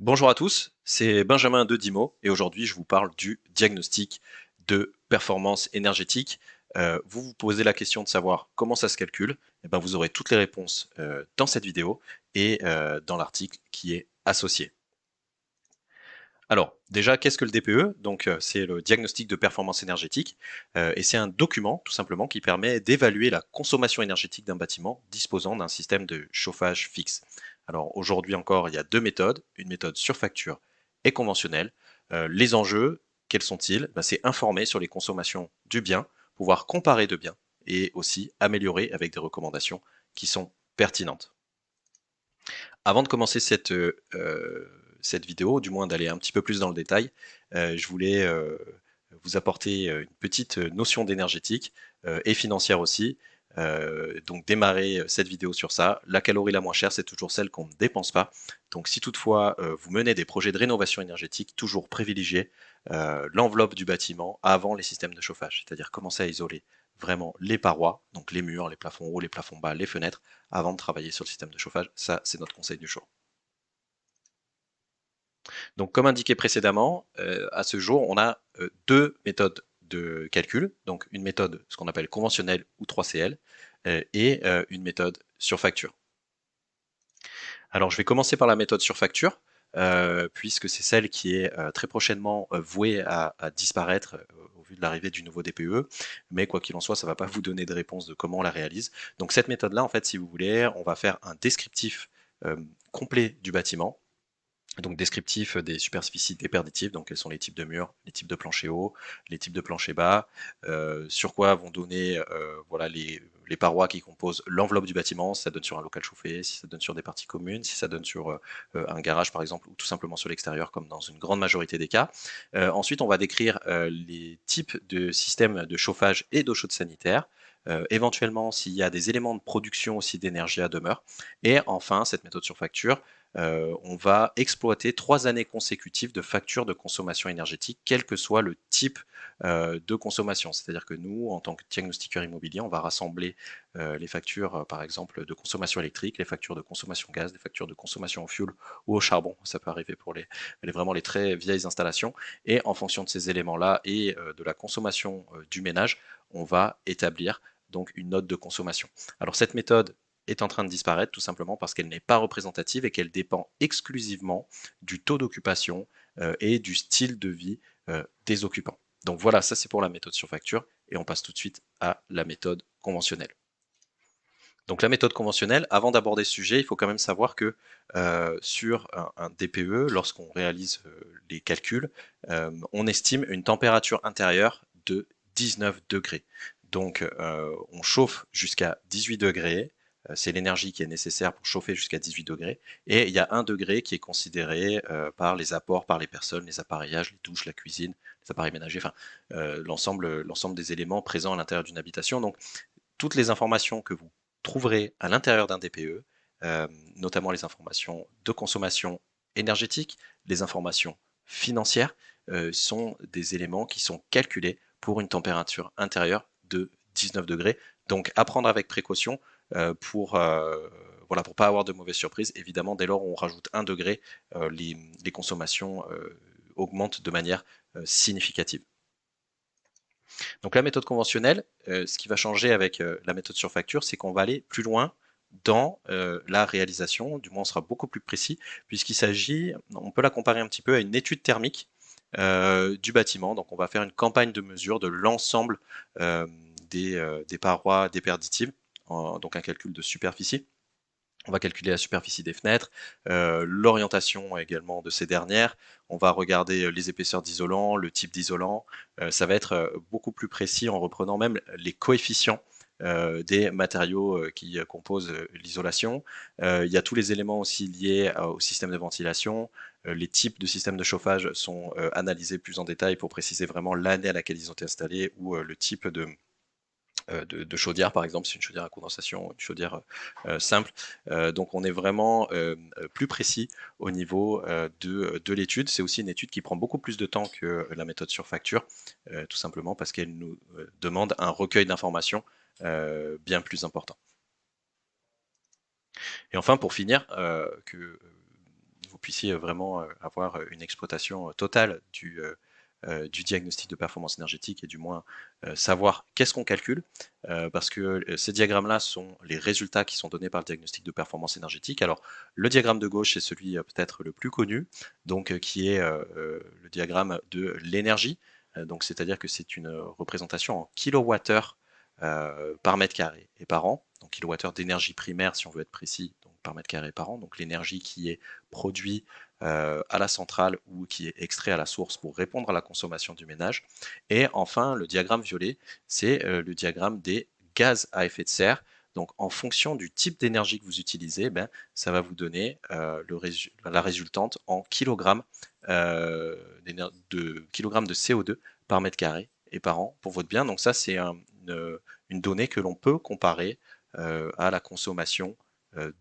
Bonjour à tous, c'est Benjamin de Dimo et aujourd'hui je vous parle du diagnostic de performance énergétique. Vous vous posez la question de savoir comment ça se calcule, et ben vous aurez toutes les réponses dans cette vidéo et dans l'article qui est associé. Alors déjà, qu'est-ce que le DPE? Donc c'est le diagnostic de performance énergétique et c'est un document tout simplement qui permet d'évaluer la consommation énergétique d'un bâtiment disposant d'un système de chauffage fixe. Alors aujourd'hui encore, il y a deux méthodes, une méthode sur facture et conventionnelle. Les enjeux, quels sont-ils? Ben, c'est informer sur les consommations du bien, pouvoir comparer de biens et aussi améliorer avec des recommandations qui sont pertinentes. Avant de commencer cette vidéo, du moins d'aller un petit peu plus dans le détail, je voulais vous apporter une petite notion d'énergétique et financière aussi. Donc démarrer cette vidéo sur ça. La calorie la moins chère, c'est toujours celle qu'on ne dépense pas. Donc si toutefois vous menez des projets de rénovation énergétique, toujours privilégier l'enveloppe du bâtiment avant les systèmes de chauffage, c'est-à-dire commencer à isoler vraiment les parois, donc les murs, les plafonds hauts, les plafonds bas, les fenêtres, avant de travailler sur le système de chauffage. Ça, c'est notre conseil du jour. Donc, comme indiqué précédemment, à ce jour, on a deux méthodes de calcul. Donc, une méthode, ce qu'on appelle conventionnelle ou 3CL, et une méthode sur facture. Alors, je vais commencer par la méthode sur facture, puisque c'est celle qui est très prochainement vouée à disparaître au vu de l'arrivée du nouveau DPE. Mais quoi qu'il en soit, ça ne va pas vous donner de réponse de comment on la réalise. Donc, cette méthode-là, en fait, si vous voulez, on va faire un descriptif complet du bâtiment. Donc descriptif des superficies déperditives, donc quels sont les types de murs, les types de planchers hauts, les types de planchers bas, sur quoi vont donner voilà, les parois qui composent l'enveloppe du bâtiment, si ça donne sur un local chauffé, si ça donne sur des parties communes, si ça donne sur un garage par exemple, ou tout simplement sur l'extérieur comme dans une grande majorité des cas. Ensuite on va décrire les types de systèmes de chauffage et d'eau chaude sanitaire, éventuellement s'il y a des éléments de production aussi d'énergie à demeure, et enfin cette méthode sur facture, on va exploiter 3 années consécutives de factures de consommation énergétique, quel que soit le type de consommation. C'est-à-dire que nous, en tant que diagnostiqueur immobilier, on va rassembler les factures, par exemple, de consommation électrique, les factures de consommation gaz, les factures de consommation au fioul ou au charbon. Ça peut arriver pour vraiment les très vieilles installations. Et en fonction de ces éléments-là et de la consommation du ménage, on va établir donc une note de consommation. Alors cette méthode est en train de disparaître tout simplement parce qu'elle n'est pas représentative et qu'elle dépend exclusivement du taux d'occupation et du style de vie des occupants. Donc voilà, ça c'est pour la méthode sur facture et on passe tout de suite à la méthode conventionnelle. Donc la méthode conventionnelle, avant d'aborder ce sujet, il faut quand même savoir que sur un DPE, lorsqu'on réalise les calculs, on estime une température intérieure de 19 degrés. Donc on chauffe jusqu'à 18 degrés, c'est l'énergie qui est nécessaire pour chauffer jusqu'à 18 degrés, et il y a 1 degré qui est considéré par les apports, par les personnes, les appareillages, les douches, la cuisine, les appareils ménagers, enfin l'ensemble des éléments présents à l'intérieur d'une habitation. Donc toutes les informations que vous trouverez à l'intérieur d'un DPE, notamment les informations de consommation énergétique, les informations financières, sont des éléments qui sont calculés pour une température intérieure de 19 degrés. Donc à prendre avec précaution pour voilà, pour pas avoir de mauvaises surprises. Évidemment, dès lors où on rajoute 1 degré, les consommations augmentent de manière significative. Donc la méthode conventionnelle, ce qui va changer avec la méthode sur facture, c'est qu'on va aller plus loin dans la réalisation, du moins on sera beaucoup plus précis, puisqu'il s'agit, on peut la comparer un petit peu à une étude thermique du bâtiment. Donc on va faire une campagne de mesure de l'ensemble des parois déperditives, donc un calcul de superficie. On va calculer la superficie des fenêtres, l'orientation également de ces dernières. On va regarder les épaisseurs d'isolant, le type d'isolant. Ça va être beaucoup plus précis en reprenant même les coefficients des matériaux qui composent l'isolation. Il y a tous les éléments aussi liés au système de ventilation. Les types de systèmes de chauffage sont analysés plus en détail pour préciser vraiment l'année à laquelle ils ont été installés ou le type de chaudière, par exemple, c'est une chaudière à condensation, une chaudière simple. Donc on est vraiment plus précis au niveau de l'étude. C'est aussi une étude qui prend beaucoup plus de temps que la méthode sur facture, tout simplement parce qu'elle nous demande un recueil d'informations bien plus important. Et enfin, pour finir, que puissiez vraiment avoir une exploitation totale du diagnostic de performance énergétique et du moins savoir qu'est-ce qu'on calcule, parce que ces diagrammes-là sont les résultats qui sont donnés par le diagnostic de performance énergétique. Alors, le diagramme de gauche, c'est celui peut-être le plus connu, donc qui est le diagramme de l'énergie. Donc, c'est-à-dire que c'est une représentation en kilowattheure par mètre carré et par an. Donc, kilowattheure d'énergie primaire, si on veut être précis, donc par mètre carré par an. Donc, l'énergie qui est produite à la centrale ou qui est extrait à la source pour répondre à la consommation du ménage. Et enfin, le diagramme violet, c'est le diagramme des gaz à effet de serre. Donc, en fonction du type d'énergie que vous utilisez, ben, ça va vous donner la résultante en kilogrammes kilogrammes de CO2 par mètre carré et par an pour votre bien. Donc ça, c'est une donnée que l'on peut comparer à la consommation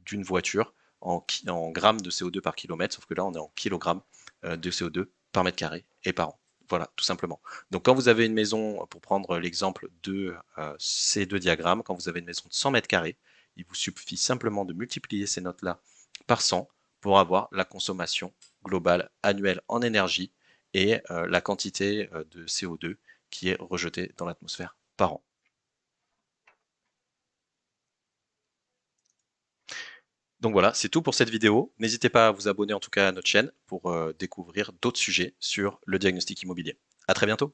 d'une voiture en grammes de CO2 par kilomètre, sauf que là, on est en kilogrammes de CO2 par mètre carré et par an. Voilà, tout simplement. Donc quand vous avez une maison, pour prendre l'exemple de ces deux diagrammes, quand vous avez une maison de 100 mètres carrés, il vous suffit simplement de multiplier ces notes-là par 100 pour avoir la consommation globale annuelle en énergie et la quantité de CO2 qui est rejetée dans l'atmosphère par an. Donc voilà, c'est tout pour cette vidéo. N'hésitez pas à vous abonner en tout cas à notre chaîne pour découvrir d'autres sujets sur le diagnostic immobilier. À très bientôt.